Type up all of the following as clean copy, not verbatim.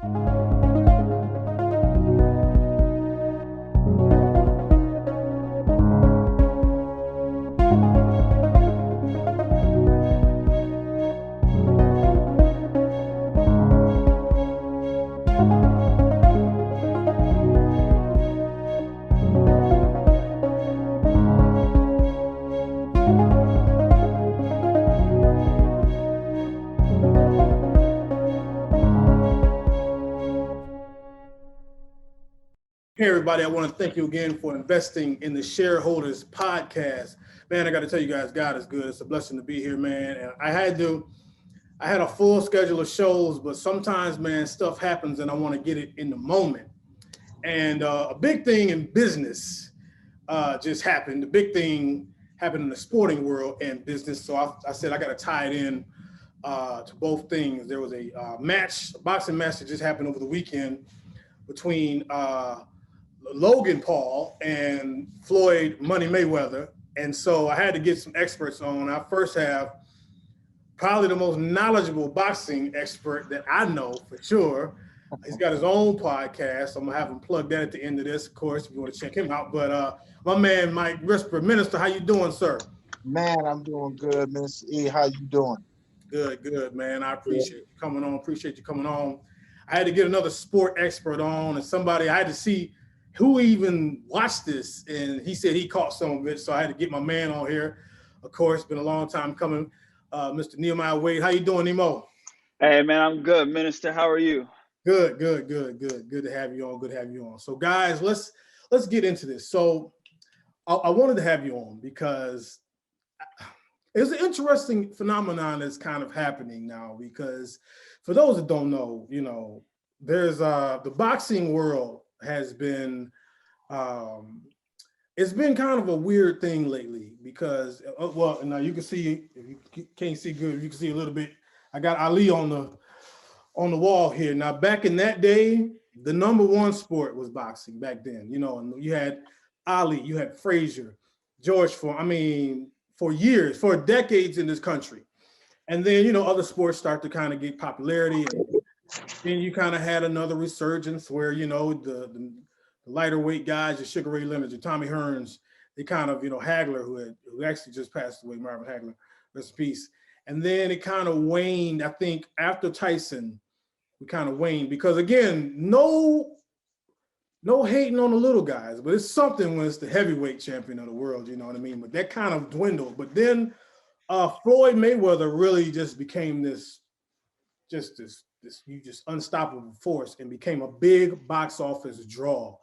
Hey, everybody, I want to thank you again for investing in the Shareholders podcast. Man, I got to tell you guys, God is good. It's a blessing to be here, man. And I had a full schedule of shows, but sometimes, man, stuff happens and I want to get it in the moment. And a big thing in business just happened. The big thing happened in the sporting world and business. So I said I got to tie it in to both things. There was a boxing match that just happened over the weekend between Logan Paul and Floyd Money Mayweather. And so I had to get some experts on. I first have probably the most knowledgeable boxing expert that I know for sure. He's got his own podcast. I'm gonna have him plug that at the end of this, of course, if you want to check him out. But my man, Mike Risper, Minister, how you doing, sir? Man, I'm doing good, Miss E. How you doing? Good, man. I appreciate you coming on. I had to get another sport expert on, and somebody I had to see who even watched this, and he said he caught some of it, so I had to get my man on here. Of course, been a long time coming. Mr. Nehemiah Wade, how you doing, Nemo? Hey, man, I'm good, Minister. How are you? Good. Good to have you on. So, guys, let's get into this. So, I wanted to have you on because it's an interesting phenomenon that's kind of happening now. Because for those that don't know, there's the boxing world has been it's been kind of a weird thing lately because well, now you can see, if you can't see good, you can see a little bit. I got Ali on the wall here. Now, back in that day, the number one sport was boxing back then, and you had Ali, you had Frazier, George for years, for decades in this country. And then, other sports start to kind of get popularity. And then you kind of had another resurgence where, the lighter weight guys, the Sugar Ray Leonard, the Tommy Hearns, they kind of, Hagler, who actually just passed away, Marvin Hagler, rest in peace. And then it kind of waned, I think, after Tyson, we kind of waned because, again, no hating on the little guys, but it's something when it's the heavyweight champion of the world, you know what I mean? But that kind of dwindled. But then Floyd Mayweather really just became this unstoppable force and became a big box office draw.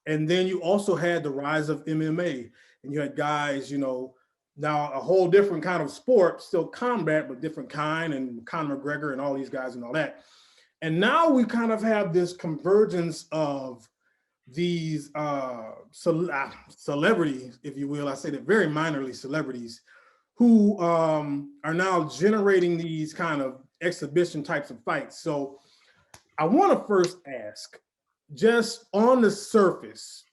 And then you also had the rise of MMA, and you had guys, now a whole different kind of sport, still combat, but different kind, and Conor McGregor and all these guys and all that. And now we kind of have this convergence of these celebrities, if you will. I say that very minorly celebrities who are now generating these kind of exhibition types of fights. So I want to first ask, just on the surface,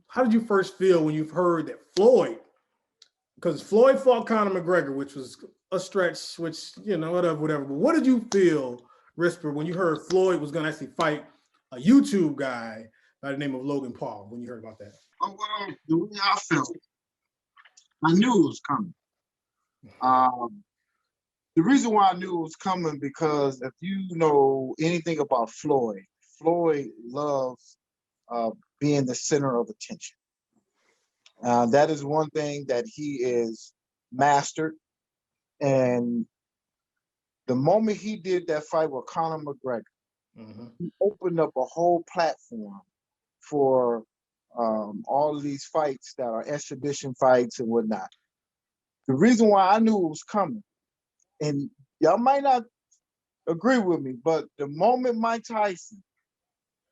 how did you first feel when you've heard that Floyd, because Floyd fought Conor McGregor, which was a stretch, which, whatever. But what did you feel, Risper, when you heard Floyd was going to actually fight a YouTube guy by the name of Logan Paul, when you heard about that? Oh, well, the way I felt, I knew it was coming. The reason why I knew it was coming, because if you know anything about Floyd loves being the center of attention. That is one thing that he is mastered. And the moment he did that fight with Conor McGregor, he opened up a whole platform for all of these fights that are exhibition fights and whatnot. The reason why I knew it was coming, and y'all might not agree with me, but the moment Mike Tyson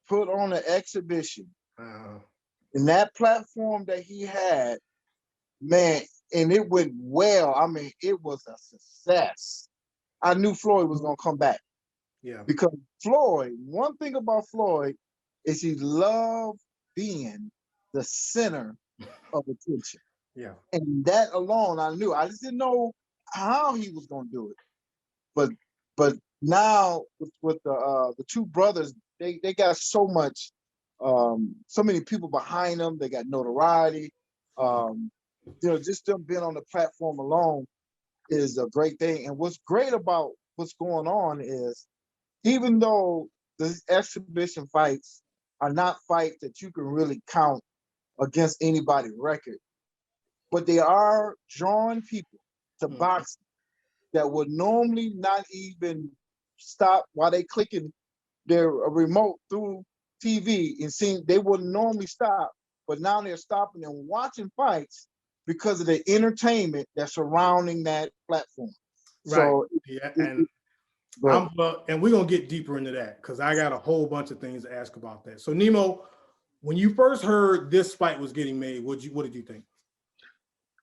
put on an exhibition, and that platform that he had, man, and it went well. I mean, it was a success. I knew Floyd was going to come back. Yeah. Because Floyd, one thing about Floyd is he loved being the center of attention. Yeah. And that alone, I knew. I just didn't know how he was going to do it. But But now with the two brothers, they got so much, so many people behind them. They got notoriety. Just them being on the platform alone is a great thing. And what's great about what's going on is, even though the exhibition fights are not fights that you can really count against anybody's record, but they are drawing people to boxing that would normally not even stop while they clicking their remote through TV and seeing, they wouldn't normally stop, but now they're stopping and watching fights because of the entertainment that's surrounding that platform. Right. So Yeah, and and we're gonna get deeper into that because I got a whole bunch of things to ask about that. So Nemo, when you first heard this fight was getting made, what did you think?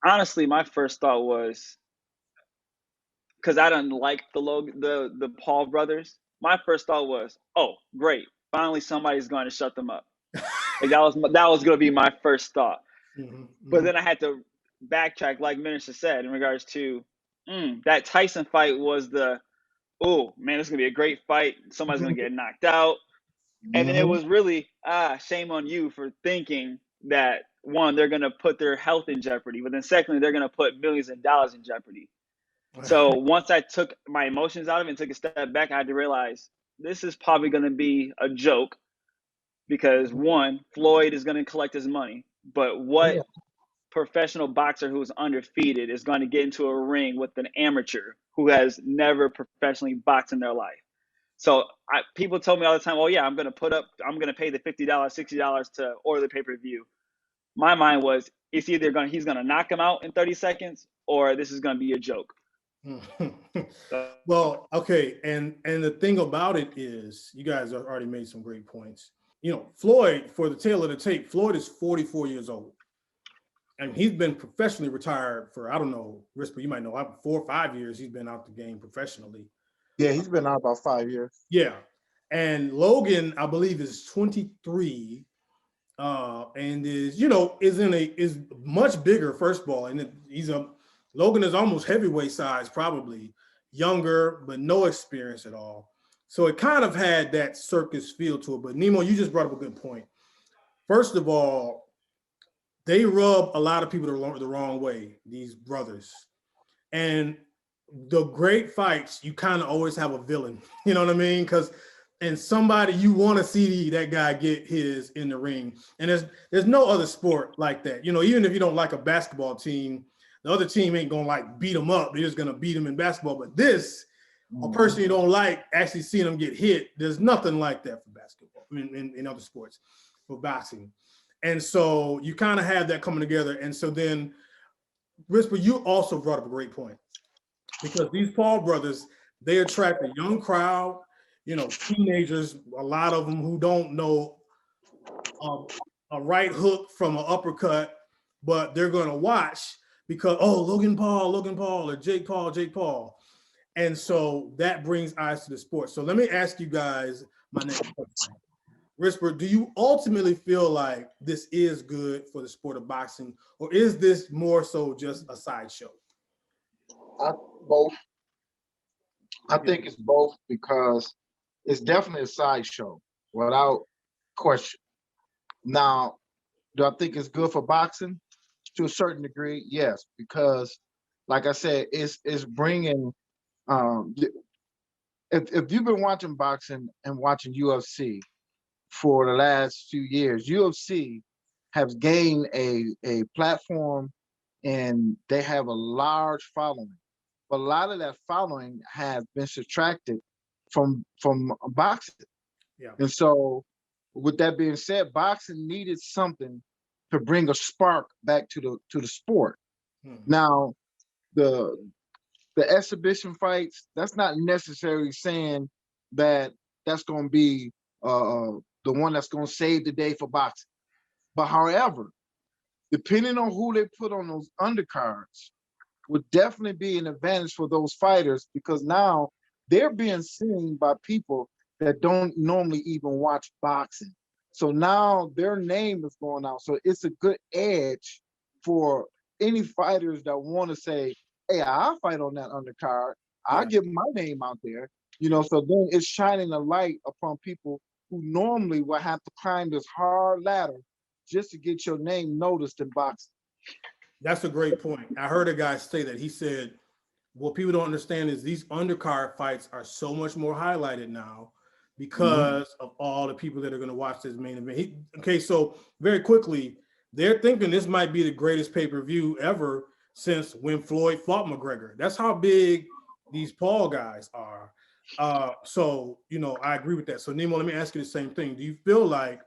Honestly, my first thought was, because I didn't like the Paul brothers. My first thought was, oh, great, finally somebody's going to shut them up. Like that was going to be my first thought. But then I had to backtrack, like Minister said, in regards to that Tyson fight was oh man, this is gonna be a great fight. Somebody's gonna get knocked out. And then it was really, shame on you for thinking that, one, they're gonna put their health in jeopardy, but then secondly, they're gonna put millions of dollars in jeopardy. So once I took my emotions out of it and took a step back, I had to realize this is probably gonna be a joke because, one, Floyd is gonna collect his money, but what professional boxer who's undefeated is going to get into a ring with an amateur who has never professionally boxed in their life? So people told me all the time, "Oh yeah, I'm going to pay the $50, $60 to order the pay-per-view." My mind was, it's either he's going to knock him out in 30 seconds, or this is going to be a joke. Well, okay, and the thing about it is, you guys have already made some great points. Floyd, for the tail of the tape, Floyd is 44 years old. And he's been professionally retired for, I don't know, Risper, you might know, 4 or 5 years he's been out the game professionally. Yeah, he's been out about 5 years. Yeah. And Logan, I believe, is 23, and is much bigger, first of all. And Logan is almost heavyweight size, probably younger, but no experience at all. So it kind of had that circus feel to it. But Nemo, you just brought up a good point. First of all, they rub a lot of people the wrong way, these brothers. And the great fights, you kind of always have a villain, you know what I mean? And somebody you want to see that guy get his in the ring. And there's no other sport like that. Even if you don't like a basketball team, the other team ain't going to like beat them up. They're just going to beat them in basketball. But this, a person you don't like, actually seeing them get hit, there's nothing like that for basketball, in other sports, for boxing. And so you kind of have that coming together. And so then, Risper, you also brought up a great point, because these Paul brothers, they attract a young crowd, teenagers, a lot of them who don't know a right hook from an uppercut, but they're going to watch because, oh, Logan Paul, or Jake Paul. And so that brings eyes to the sport. So let me ask you guys my next question. Risper, do you ultimately feel like this is good for the sport of boxing, or is this more so just a sideshow? Both. I think it's both, because it's definitely a sideshow, without question. Now, do I think it's good for boxing? To a certain degree, yes, because, like I said, it's bringing. If you've been watching boxing and watching UFC for the last few years, UFC has gained a platform, and they have a large following. But a lot of that following has been subtracted from boxing. Yeah. And so, with that being said, boxing needed something to bring a spark back to the sport. Now, the exhibition fights, that's not necessarily saying that that's going to be the one that's going to save the day for boxing. But however, depending on who they put on those undercards, would definitely be an advantage for those fighters, because now they're being seen by people that don't normally even watch boxing. So now their name is going out. So it's a good edge for any fighters that want to say, hey, I'll fight on that undercard. I'll get my name out there. So then it's shining a light upon people who normally will have to climb this hard ladder just to get your name noticed in boxing. That's a great point. I heard a guy say that. He said, what people don't understand is these undercard fights are so much more highlighted now because of all the people that are going to watch this main event. Okay, so very quickly, they're thinking this might be the greatest pay-per-view ever since when Floyd fought McGregor. That's how big these Paul guys are. So, I agree with that. So, Nemo, let me ask you the same thing. Do you feel like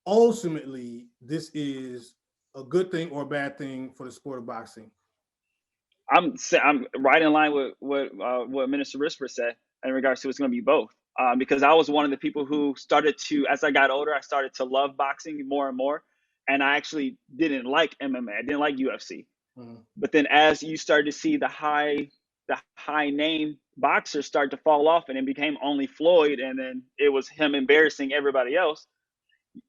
ultimately this is a good thing or a bad thing for the sport of boxing? I'm right in line with what Minister Risper said in regards to it's going to be both. Because I was one of the people who started to, as I got older, I started to love boxing more and more. And I actually didn't like MMA. I didn't like UFC. But then as you started to see the high name boxers start to fall off, and it became only Floyd, and then it was him embarrassing everybody else,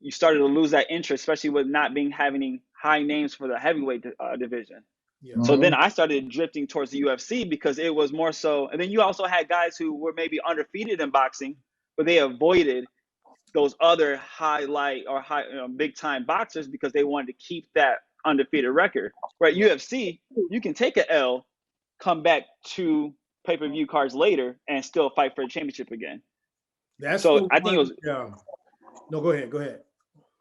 you started to lose that interest, especially with not having high names for the heavyweight division. Yeah. So then I started drifting towards the UFC because it was more so. And then you also had guys who were maybe undefeated in boxing, but they avoided those other highlight or big time boxers because they wanted to keep that undefeated record. Right? UFC, you can take an L, come back to pay-per-view cards later, and still fight for the championship again. That's so I think it was. Yeah. No, go ahead.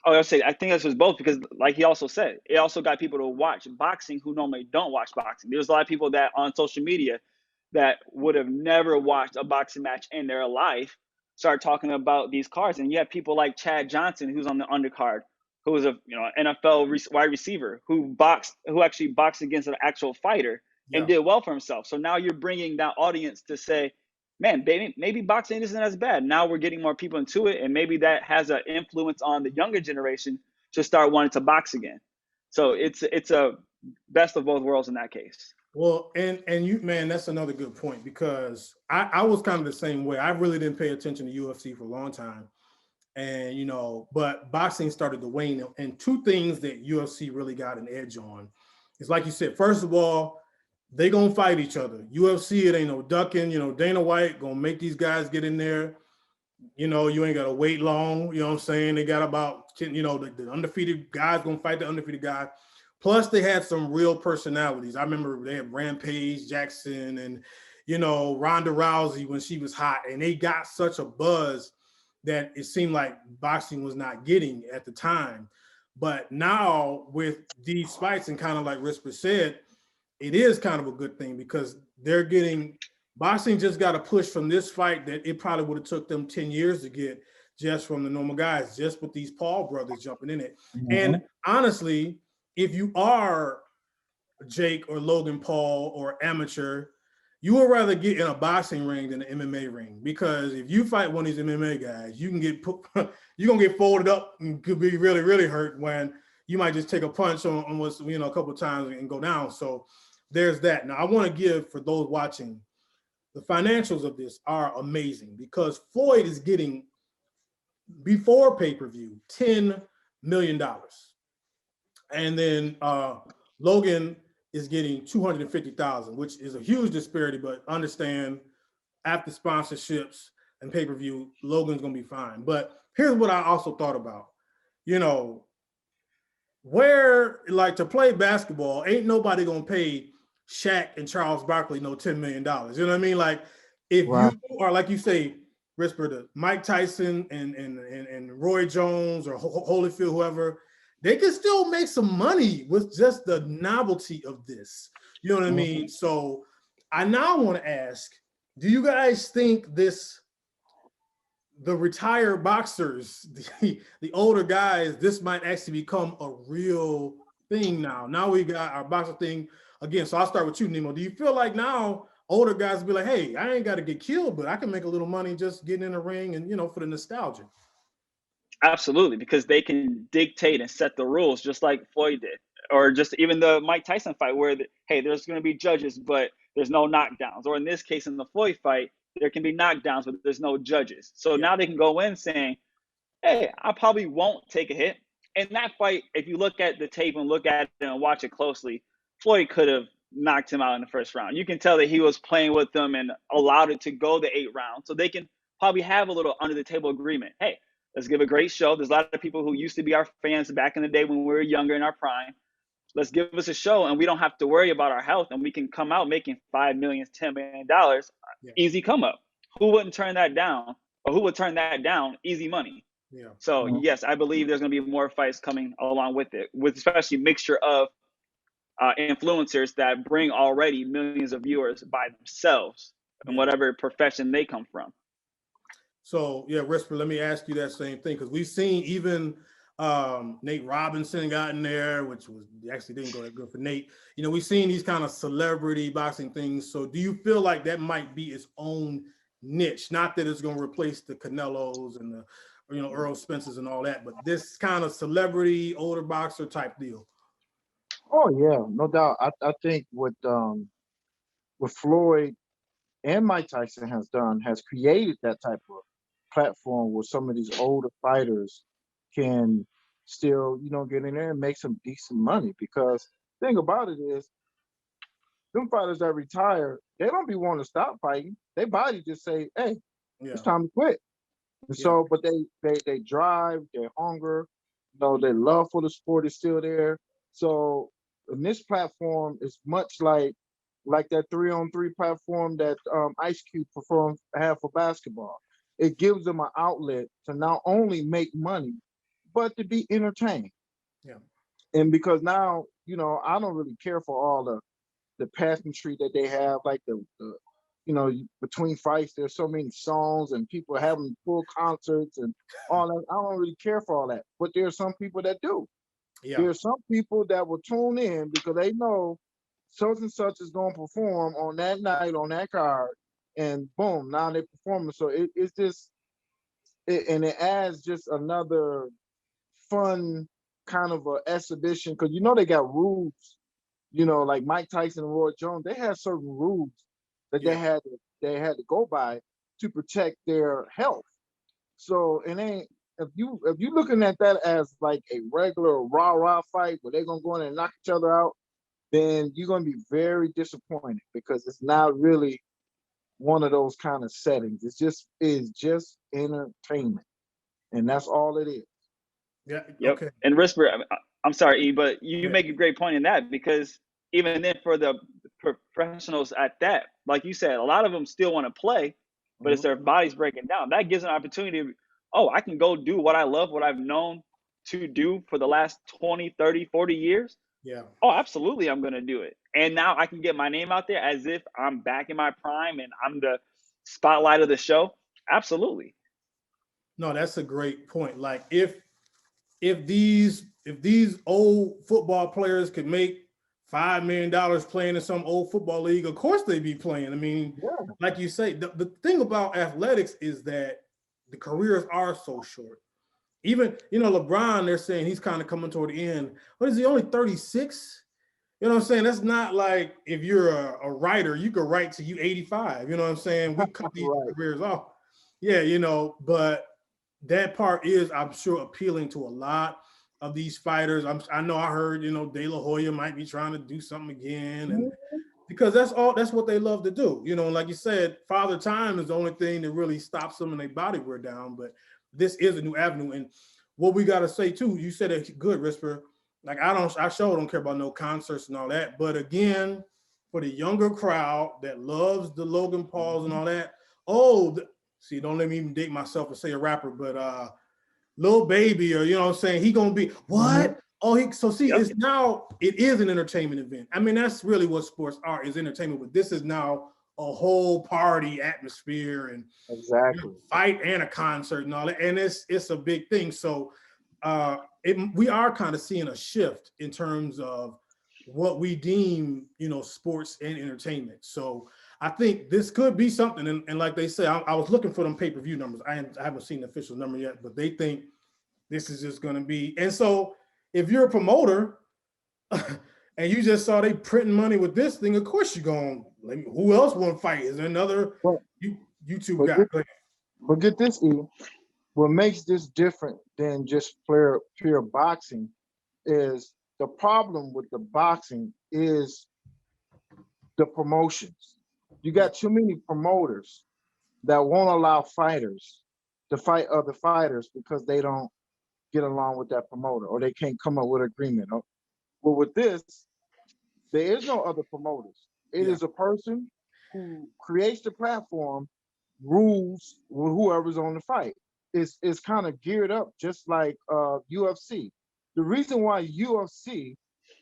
Oh, I say I think this was both because, like he also said, it also got people to watch boxing who normally don't watch boxing. There's a lot of people that on social media that would have never watched a boxing match in their life start talking about these cards, and you have people like Chad Johnson, who's on the undercard, who was a NFL wide receiver who actually boxed against an actual fighter and did well for himself. So now you're bringing that audience to say, man, maybe boxing isn't as bad. Now we're getting more people into it, and maybe that has an influence on the younger generation to start wanting to box again. So it's a best of both worlds in that case. Well, and you, man, that's another good point because I was kind of the same way. I really didn't pay attention to UFC for a long time. And, but boxing started to wane. And two things that UFC really got an edge on is, like you said, first of all, they gonna fight each other. UFC, it ain't no ducking. Dana White gonna make these guys get in there. You ain't gotta wait long. You know what I'm saying? They got about 10, the undefeated guys gonna fight the undefeated guy. Plus, they had some real personalities. I remember they had Rampage Jackson and, Ronda Rousey when she was hot, and they got such a buzz that it seemed like boxing was not getting at the time. But now with these fights, and kind of like Risper said, it is kind of a good thing because they're getting, boxing just got a push from this fight that it probably would have took them 10 years to get just from the normal guys, just with these Paul brothers jumping in it. And honestly, if you are Jake or Logan Paul or amateur, you would rather get in a boxing ring than an MMA ring, because if you fight one of these MMA guys, you can get you're gonna get folded up and could be really, really hurt when you might just take a punch on what's, a couple of times and go down. So there's that. Now I want to give, for those watching, the financials of this are amazing because Floyd is getting, before pay-per-view, $10 million. And then Logan is getting 250,000, which is a huge disparity, but understand after sponsorships and pay-per-view, Logan's gonna be fine. But here's what I also thought about. Where, like, to play basketball, ain't nobody gonna pay Shaq and Charles Barkley no $10 million. You know what I mean? Like, if you are, like you say, Risper, Mike Tyson and Roy Jones or Holyfield, whoever, they can still make some money with just the novelty of this. You know what I mean? So I now want to ask, do you guys think the retired boxers, the older guys, this might actually become a real thing now? Now we got our boxer thing again. So I'll start with you, Nemo. Do you feel like now older guys will be like, hey, I ain't got to get killed, but I can make a little money just getting in the ring and, for the nostalgia? Absolutely, because they can dictate and set the rules just like Floyd did, or just even the Mike Tyson fight where, hey, there's going to be judges, but there's no knockdowns. Or in this case, in the Floyd fight, there can be knockdowns, but there's no judges. So now they can go in saying, hey, I probably won't take a hit. In that fight, if you look at the tape and look at it and watch it closely, Floyd could have knocked him out in the first round. You can tell that he was playing with them and allowed it to go the 8 rounds. So they can probably have a little under the table agreement. Hey, let's give a great show. There's a lot of people who used to be our fans back in the day when we were younger in our prime. Let's give us a show and we don't have to worry about our health and we can come out making $5 million, $10 million. Yeah. Easy come up. Who wouldn't turn that down? Or who would turn that down? Easy money. Yeah. So yes, I believe there's going to be more fights coming along with it, with especially mixture of influencers that bring already millions of viewers by themselves in whatever profession they come from. So yeah, Risper, let me ask you that same thing, because we've seen even Nate Robinson got in there, which was actually didn't go that good for Nate. You know, we've seen these kind of celebrity boxing things. So do you feel like that might be its own niche? Not that it's going to replace the Canelos and the, you know, Earl Spencers and all that, but this kind of celebrity older boxer type deal. Oh yeah, no doubt. I think what Floyd and Mike Tyson has done has created that type of platform where some of these older fighters can still, you know, get in there and make some decent money. Because the thing about it is, them fighters that retire, they don't be wanting to stop fighting. Their body just say, "Hey, it's time to quit." And so, but they drive, their hunger, you know, their love for the sport is still there. So, and this platform is much like that 3-on-3 platform that Ice Cube have for basketball. It gives them an outlet to not only make money, but to be entertained. Yeah. And because now, you know, I don't really care for all the pageantry that they have, like the you know, between fights, there's so many songs and people having full concerts and all that. I don't really care for all that. But there are some people that do. Yeah. There are some people that will tune in because they know such and such is going to perform on that night on that card, and boom, now they're performing. So it's just, and it adds just another fun kind of a exhibition, because you know they got rules. You know, like Mike Tyson and Roy Jones, they had certain rules that they had to go by to protect their health. So it ain't, if you looking at that as like a regular rah-rah fight where they're gonna go in and knock each other out, then you're gonna be very disappointed, because it's not really one of those kind of settings. It's just entertainment, and that's all it is. Yeah. Yep. Okay. And Risper, I'm sorry, E, but you make a great point in that, because even then for the professionals at that, like you said, a lot of them still want to play, but it's their bodies breaking down. That gives an opportunity. Oh, I can go do what I love, what I've known to do for the last 20, 30, 40 years. Yeah. Oh, absolutely, I'm going to do it. And now I can get my name out there as if I'm back in my prime and I'm the spotlight of the show. Absolutely. No, that's a great point. Like if these old football players could make $5 million playing in some old football league, of course they'd be playing. I mean, like you say, the thing about athletics is that the careers are so short. Even, you know, LeBron, they're saying he's kind of coming toward the end. What is he, only 36? You know what I'm saying? That's not like if you're a writer, you could write to you 85. You know what I'm saying? We cut these careers off. Yeah, you know, but that part is, I'm sure, appealing to a lot of these fighters. I know I heard, you know, De La Hoya might be trying to do something again, and because that's what they love to do. You know, like you said, Father Time is the only thing that really stops them and their body wear down. But this is a new avenue. And what we got to say too, you said it's good, Risper. Like I sure don't care about no concerts and all that. But again, for the younger crowd that loves the Logan Pauls and all that, see, don't let me even date myself and say a rapper, but Lil Baby, or you know what I'm saying, he gonna be what? It's now, it is an entertainment event. I mean, that's really what sports are, is entertainment, but this is now a whole party atmosphere and fight and a concert and all that, and it's a big thing. So we are kind of seeing a shift in terms of what we deem, you know, sports and entertainment. So I think this could be something. And like they say, I was looking for them pay-per-view numbers. I haven't seen the official number yet, but they think this is just going to be. And so if you're a promoter and you just saw they printing money with this thing, of course you're going, who else want to fight? Is there another YouTube guy? But get this, E. What makes this different than just pure boxing is the problem with the boxing is the promotions. You got too many promoters that won't allow fighters to fight other fighters because they don't get along with that promoter or they can't come up with an agreement. Well, with this, there is no other promoters. It Yeah. is a person who creates the platform, rules with whoever's on the fight. It's kind of geared up just like UFC. The reason why UFC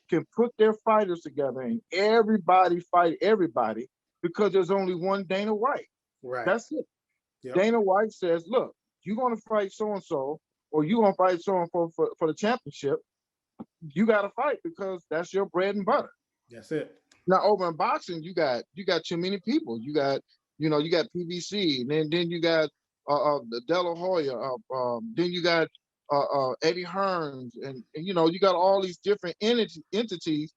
can put their fighters together and everybody fight everybody because there's only one Dana White. Right. That's it. Yep. Dana White says, look, you're going to fight so-and-so or you're going to fight so-and-so for the championship. You got to fight because that's your bread and butter. That's it. Now over in boxing, you got too many people. You got PBC, and then you got the De La Hoya, then you got Eddie Hearns, and you got all these different entities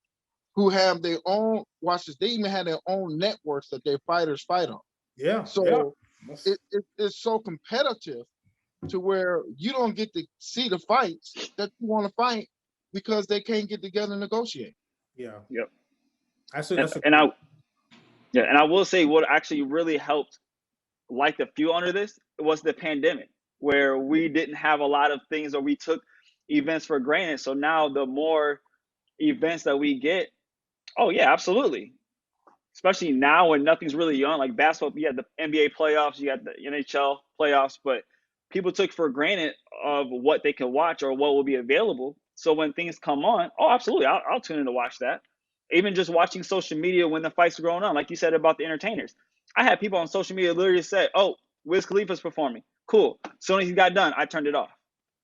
who have their own watches. They even have their own networks that their fighters fight on. Yeah. So yeah. it's so competitive to where you don't get to see the fights that you want to fight because they can't get together and negotiate. Yeah. Yep. And I will say what actually really helped light the fuel under this was the pandemic, where we didn't have a lot of things or we took events for granted. So now the more events that we get, oh yeah, absolutely. Especially now when nothing's really on, like basketball, you had the NBA playoffs, you had the NHL playoffs, but people took for granted of what they could watch or what will be available. So when things come on, oh, absolutely, I'll tune in to watch that. Even just watching social media when the fights are going on, like you said about the entertainers. I had people on social media literally say, oh, Wiz Khalifa's performing. Cool. As soon as he got done, I turned it off.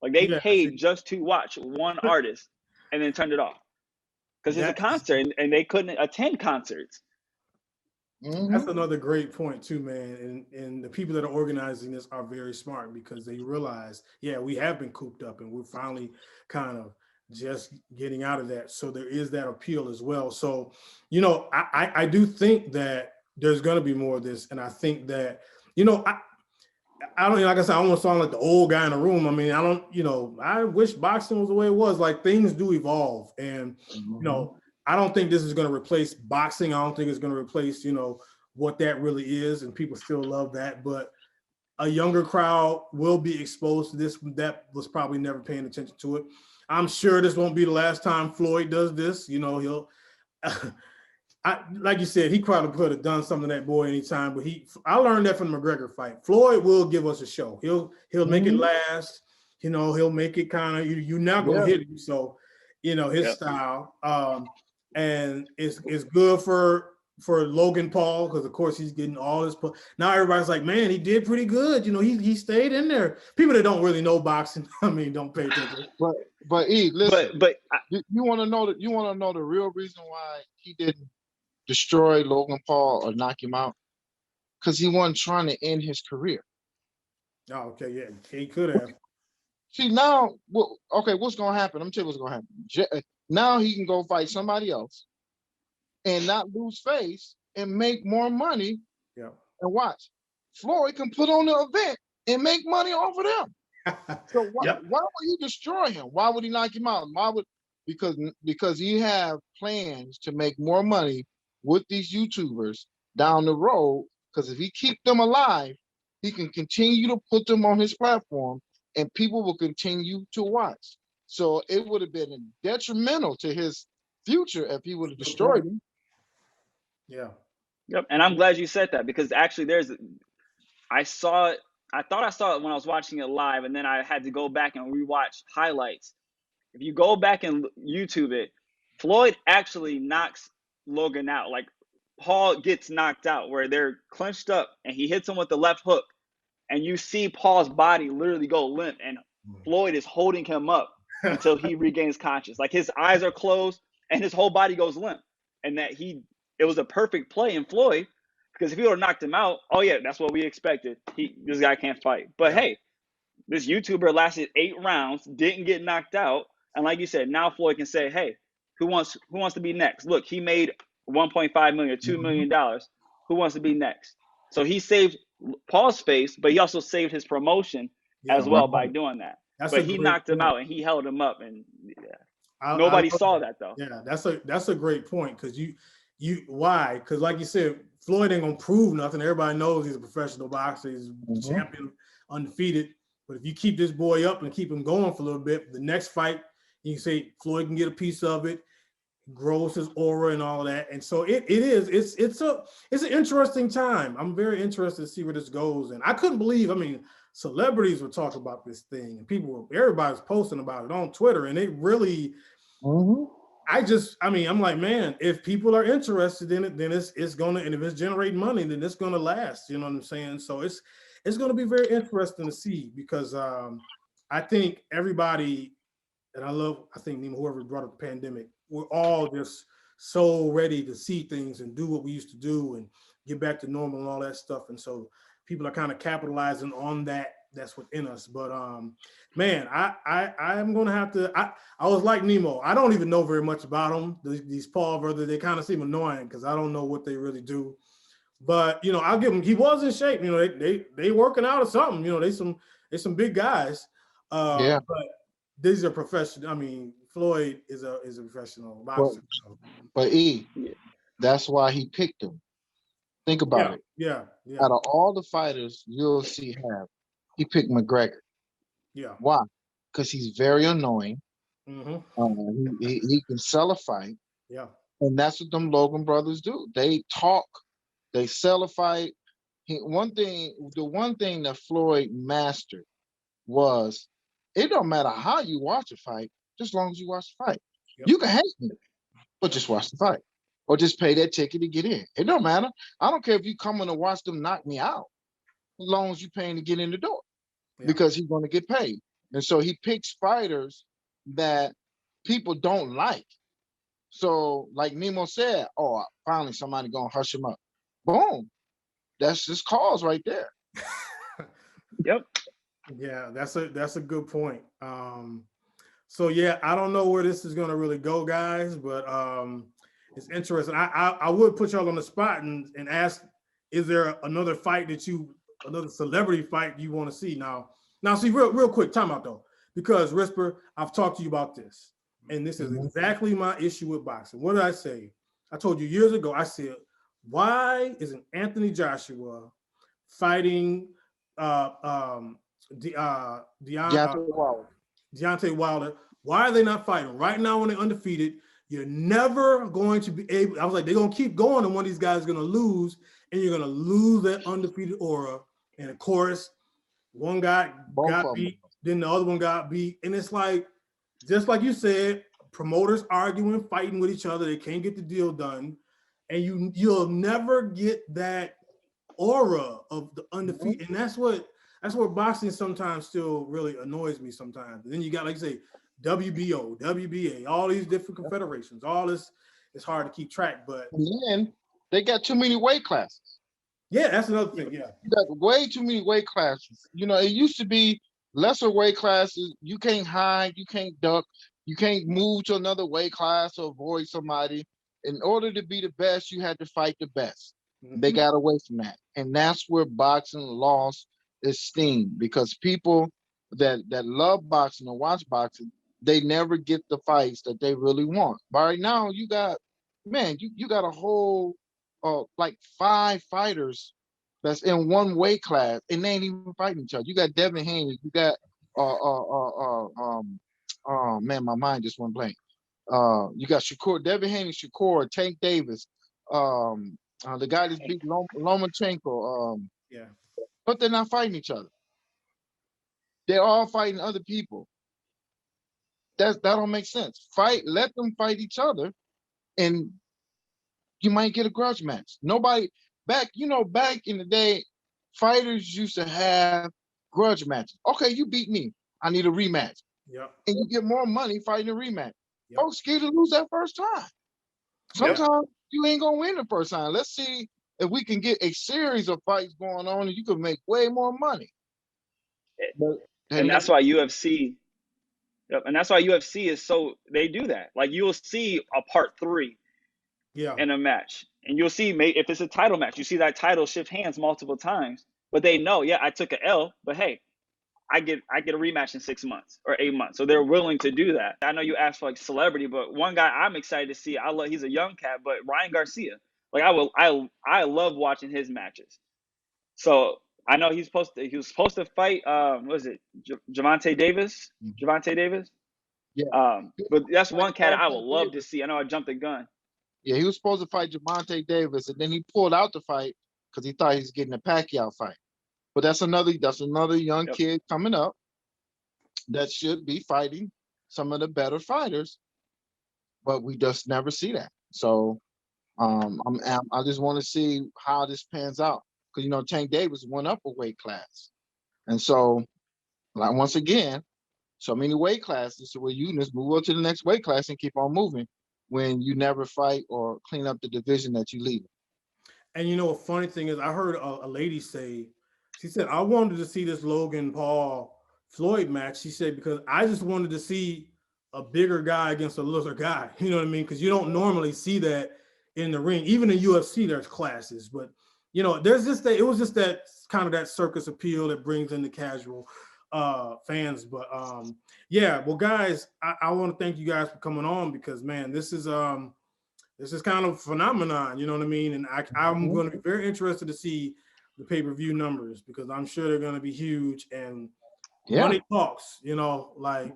Like they paid just to watch one artist and then turned it off. Because it's a concert and they couldn't attend concerts. That's another great point too, man. And the people that are organizing this are very smart because they realize, yeah, we have been cooped up and we're finally kind of just getting out of that. So there is that appeal as well. So, I do think that there's going to be more of this. And I think that, I don't, like I said, I don't want to sound like the old guy in the room. I mean, I wish boxing was the way it was. Like things do evolve. And, I don't think this is going to replace boxing. I don't think it's going to replace, what that really is. And people still love that. But a younger crowd will be exposed to this that was probably never paying attention to it. I'm sure this won't be the last time Floyd does this. He'll, like you said, he probably could have done something to that boy anytime. But I learned that from the McGregor fight. Floyd will give us a show. He'll make it last. He'll make it kind of, you're not going to hit him. So, his style. And it's good for Logan Paul because of course he's getting all this. Now everybody's like, man, he did pretty good. He stayed in there. People that don't really know boxing, I mean, don't pay attention. But E, listen, you want to know the real reason why he didn't destroy Logan Paul or knock him out? Because he wasn't trying to end his career. Oh, okay, yeah, he could have. See now, what's gonna happen? Let me tell you what's gonna happen. Now he can go fight somebody else and not lose face and make more money. Yeah. And watch, Floyd can put on the event and make money off of them. So why would he destroy him? Why would he knock him out? Because he have plans to make more money with these YouTubers down the road. Because if he keep them alive, he can continue to put them on his platform and people will continue to watch. So it would have been detrimental to his future if he would have destroyed him. Yeah. Yep. And I'm glad you said that because actually I thought I saw it when I was watching it live and then I had to go back and rewatch highlights. If you go back and YouTube it, Floyd actually knocks Logan out. Like Paul gets knocked out where they're clenched up and he hits him with the left hook. And you see Paul's body literally go limp and Floyd is holding him up until he regains conscious. Like his eyes are closed and his whole body goes limp. And it was a perfect play in Floyd because if he would have knocked him out, oh yeah, that's what we expected. This guy can't fight. But hey, this YouTuber lasted 8 rounds, didn't get knocked out. And like you said, now Floyd can say, hey, who wants to be next? Look, he made $1.5 million, $2 million. Who wants to be next? So he saved Paul's face, but he also saved his promotion as well by doing that. But he knocked him out and he held him up, and nobody saw that though. Yeah, that's a great point because Why? Because like you said, Floyd ain't gonna prove nothing. Everybody knows he's a professional boxer. He's champion, undefeated. But if you keep this boy up and keep him going for a little bit, the next fight, you can say Floyd can get a piece of it, grows his aura and all that. And so it's an interesting time. I'm very interested to see where this goes. And I couldn't believe, I mean, celebrities were talking about this thing and everybody's posting about it on Twitter, and it really I'm like, man, if people are interested in it, then it's gonna, and if it's generating money, then it's gonna last. You know what I'm saying? So it's gonna be very interesting to see, because I think everybody, and I think whoever brought up the pandemic, we're all just so ready to see things and do what we used to do and get back to normal and all that stuff. And so people are kind of capitalizing on that's within us. But man, I'm gonna have to. I was like Nemo. I don't even know very much about them. These Paul brothers, they kind of seem annoying because I don't know what they really do. But you know, I'll give him. He was in shape. You know, they working out or something. You know, they some big guys. But these are professional. I mean, Floyd is a professional boxer. But that's why he picked him. Think about it. Yeah. Out of all the fighters you'll see he picked McGregor. Yeah. Why? Because he's very annoying. He can sell a fight. Yeah. And that's what them Logan brothers do. They talk, they sell a fight. The one thing that Floyd mastered was, it don't matter how you watch a fight, just as long as you watch the fight. Yep. You can hate me, but just watch the fight. Or just pay that ticket to get in. It don't matter. I don't care if you come in to watch them knock me out, as long as you're paying to get in the door. Yeah. Because he's going to get paid. And so he picks fighters that people don't like. So like Nemo said, oh, finally somebody going to hush him up. Boom. That's his cause right there. Yep. Yeah, that's a good point. So yeah, I don't know where this is going to really go, guys, but it's interesting. I would put y'all on the spot and ask, is there another fight another celebrity fight you want to see? Now see, real quick, time out though, because Risper, I've talked to you about this, and this is exactly my issue with boxing. What did I say? I told you years ago, I said, why isn't Anthony Joshua fighting Deontay Wilder? Why are they not fighting? Right now when they're undefeated, you're never going to be able, I was like, they're going to keep going, and one of these guys is going to lose, and you're going to lose that undefeated aura. And of course, one guy got beat, then the other one got beat. And it's like, just like you said, promoters arguing, fighting with each other. They can't get the deal done. And you'll never get that aura of the undefeated. And that's where boxing sometimes still really annoys me sometimes. And then you got, like you say, WBO, WBA, all these different confederations, all this, it's hard to keep track, but then they got too many weight classes. Yeah, that's another thing. Yeah, you got way too many weight classes. You know, it used to be lesser weight classes. You can't hide, you can't duck, you can't move to another weight class to avoid somebody. In order to be the best, you had to fight the best. They got away from that, and that's where boxing lost its steam, because people that love boxing and watch boxing, they never get the fights that they really want. But right now, you got a whole like 5 fighters that's in one weight class, and they ain't even fighting each other. You got Devin Haney, you got oh man, my mind just went blank. You got Devin Haney, Tank Davis, the guy that's beat Lomachenko. Yeah, but they're not fighting each other. They're all fighting other people. That don't make sense. Let them fight each other, and you might get a grudge match. Back in the day, fighters used to have grudge matches. Okay, you beat me, I need a rematch. Yep. And you get more money fighting a rematch. Yep. Folks scared to lose that first time. Sometimes you ain't gonna win the first time. Let's see if we can get a series of fights going on, and you can make way more money. And that's why UFC. And that's why UFC is so, they do that. Like, you'll see a part 3 in a match, and you'll see, if it's a title match, you see that title shift hands multiple times, but they know, I took an L, but hey, I get a rematch in 6 months or 8 months. So they're willing to do that. I know you asked for like celebrity, but one guy I'm excited to see, he's a young cat, but Ryan Garcia. Like I love watching his matches. So I know he was supposed to fight what was it? Javante Davis? Javante Davis? Yeah. But that's Fight one cat I would Javante love to Davis. see. I know I jumped the gun. Yeah, he was supposed to fight Javante Davis, and then he pulled out the fight because he thought he was getting a Pacquiao fight. But that's another young Yep. kid coming up that should be fighting some of the better fighters, but we just never see that. So I just want to see how this pans out because Tank Davis went up a weight class, and so like once again, so many weight classes. So where you just move up to the next weight class and keep on moving when you never fight or clean up the division that you leave. And a funny thing is, I heard a lady say, she said, I wanted to see this Logan Paul Floyd match. She said, because I just wanted to see a bigger guy against a little guy. You know what I mean? Because you don't normally see that in the ring. Even in UFC, there's classes, but there's just that. It was just that kind of that circus appeal that brings in the casual fans. But yeah, well, guys, I want to thank you guys for coming on because man, this is kind of a phenomenon, you know what I mean? And I'm going to be very interested to see the pay-per-view numbers because I'm sure they're going to be huge and money talks, like.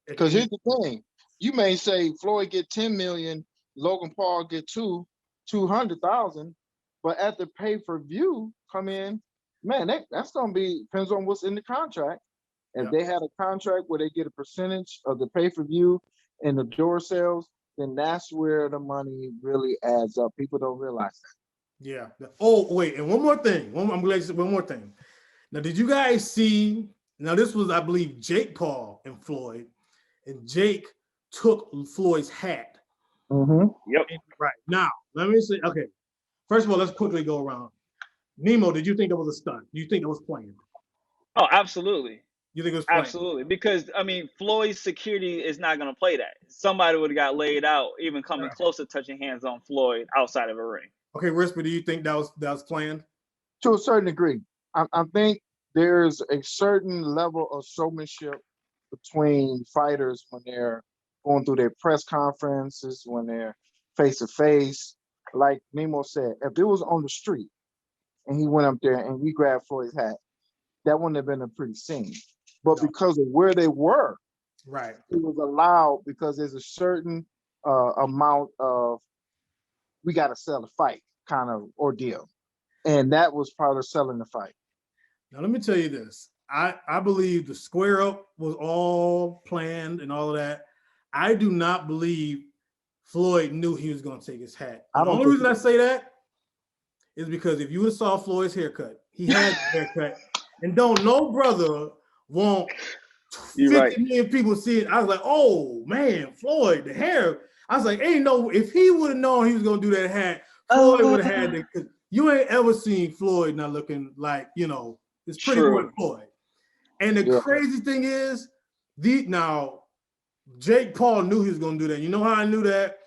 Because here's the thing. You may say Floyd get 10 million, Logan Paul get 200,000, but at the pay-per-view come in, man, that's going to be, depends on what's in the contract. If they had a contract where they get a percentage of the pay-per-view and the door sales, then that's where the money really adds up. People don't realize that. Yeah. Oh, wait. And one more thing. I'm glad you said one more thing. Now, did you guys see? Now, this was, I believe, Jake Paul and Floyd, and Jake took Floyd's hat. Yep. Right. Now, let me say, okay. First of all, let's quickly go around. Nemo, did you think it was a stunt? Do you think it was planned? Oh, absolutely. You think it was planned? Absolutely. Because, Floyd's security is not going to play that. Somebody would have got laid out, even coming close to touching hands on Floyd outside of a ring. Okay, Risper, do you think that was planned? To a certain degree. I think there's a certain level of showmanship between fighters when they're going through their press conferences, when they're face-to-face. Like Nemo said, if it was on the street and he went up there and we grabbed Floyd's hat, that wouldn't have been a pretty scene. But because of where they were, right, it was allowed because there's a certain amount of we got to sell the fight kind of ordeal. And that was part of selling the fight. Now, let me tell you this. I believe the square up was all planned and all of that. I do not believe Floyd knew he was going to take his hat. The only reason I say that is because if you would have saw Floyd's haircut, he had the haircut, and don't no brother want 50 million people see it. I was like, oh man, Floyd, the hair. I was like, if he would have known he was going to do that hat, Floyd would have had the. You ain't ever seen Floyd not looking like, it's pretty boy Floyd. And the crazy thing is, now Jake Paul knew he was going to do that. You know how I knew that?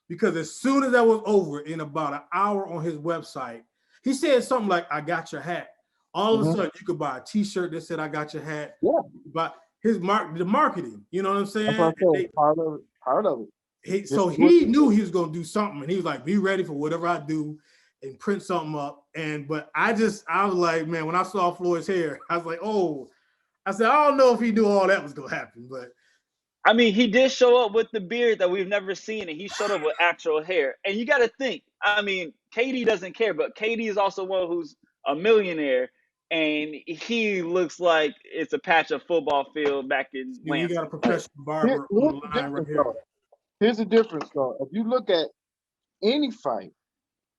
Because as soon as that was over, in about an hour on his website, he said something like, I got your hat. All of a sudden, you could buy a t-shirt that said, I got your hat. Yeah. But the marketing, you know what I'm saying? That's what I said, part of it. So he knew he was going to do something, and he was like, be ready for whatever I do and print something up. But I was like, man, when I saw Floyd's hair, I was like, oh, I said, I don't know if he knew all that was going to happen, but. He did show up with the beard that we've never seen, and he showed up with actual hair. And you got to think, Katie doesn't care, but Katie is also one who's a millionaire, and he looks like it's a patch of football field back in Lansing. We got a professional barber on the line right here. Here's the difference, though. If you look at any fight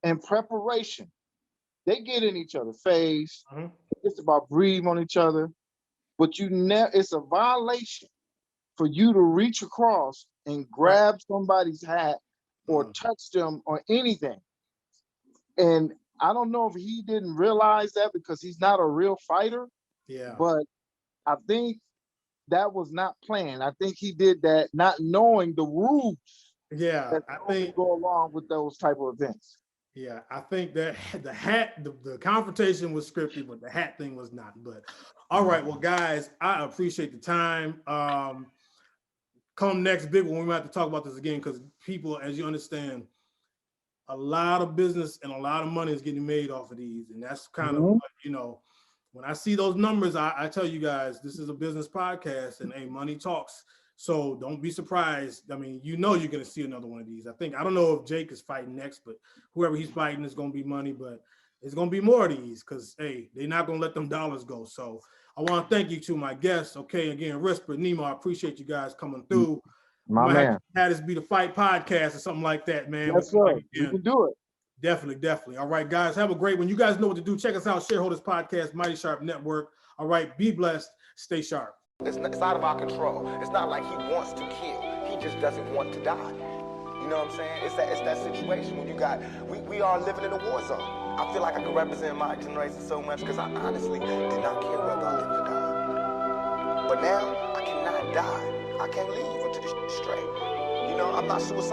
in preparation, they get in each other's face. It's about breathing on each other, but it's a violation for you to reach across and grab somebody's hat or touch them or anything. And I don't know if he didn't realize that because he's not a real fighter. Yeah. But I think that was not planned. I think he did that not knowing the rules. Yeah. That I think go along with those type of events. Yeah, I think that the confrontation was scripted, but the hat thing was not. But all right, well, guys, I appreciate the time. Come next big one, we might have to talk about this again because people, as you understand, a lot of business and a lot of money is getting made off of these, and that's kind of when I see those numbers, I tell you guys, this is a business podcast, and hey, money talks. So don't be surprised. I mean, you're going to see another one of these. I don't know if Jake is fighting next, but whoever he's fighting is going to be money, but it's going to be more of these because, hey, they're not going to let them dollars go. So I want to thank you to my guests. Okay, again, Risper, Nemo, I appreciate you guys coming through. My might man. have this be the fight podcast or something like that, man. Yes, sir. You can do it. Definitely. All right, guys, have a great one. You guys know what to do. Check us out, Shareholders Podcast, Mighty Sharp Network. All right, be blessed. Stay sharp. It's out of our control. It's not like he wants to kill. He just doesn't want to die. You know what I'm saying? It's that situation when we are living in a war zone. I feel like I can represent my generation so much because I honestly did not care whether I lived or died. But now I cannot die. I can't leave until this is straight. You know, I'm not suicidal.